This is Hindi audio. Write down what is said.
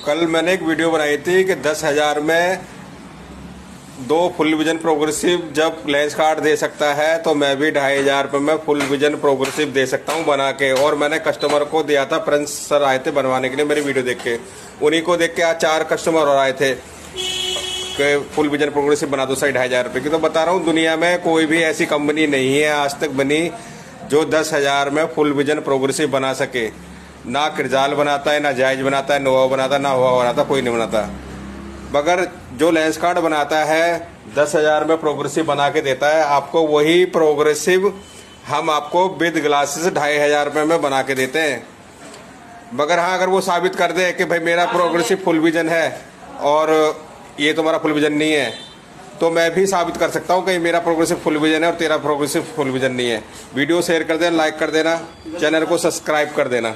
कल मैंने एक वीडियो बनाई थी कि 10,000 में 2 फुल विजन प्रोग्रेसिव जब लेंस कार्ड दे सकता है तो मैं भी 2,500 रुपये में फुल विजन प्रोग्रेसिव दे सकता हूं बना के। और मैंने कस्टमर को दिया था, प्रिंस सर आए थे बनवाने के लिए मेरी वीडियो देख के। उन्हीं को देख के आज 4 कस्टमर और आए थे कि फुल विजन प्रोग्रेसिव बना दो सही 2,500 रुपये की। तो बता रहा हूँ दुनिया में कोई भी ऐसी कंपनी नहीं है आज तक बनी जो 10,000 में फुल विजन प्रोग्रेसिव बना सके। ना किरजाल बनाता है, ना जायज बनाता है, नोवा बनाता है, ना हुआ बनाता, कोई नहीं बनाता। मगर जो लेंस कार्ड बनाता है 10,000 में प्रोग्रेसिव बना के देता है आपको, वही प्रोग्रेसिव हम आपको विद ग्लासेस 2,500 रुपये में बना के देते हैं। मगर हाँ, अगर वो साबित कर दे कि भाई मेरा प्रोग्रेसिव फुल विजन है और ये तुम्हारा फुल विजन नहीं है, तो मैं भी साबित कर सकता हूँ कि मेरा प्रोग्रेसिव फुल विजन है और तेरा प्रोग्रेसिव फुल विजन नहीं है। वीडियो शेयर कर देना, लाइक कर देना, चैनल को सब्सक्राइब कर देना।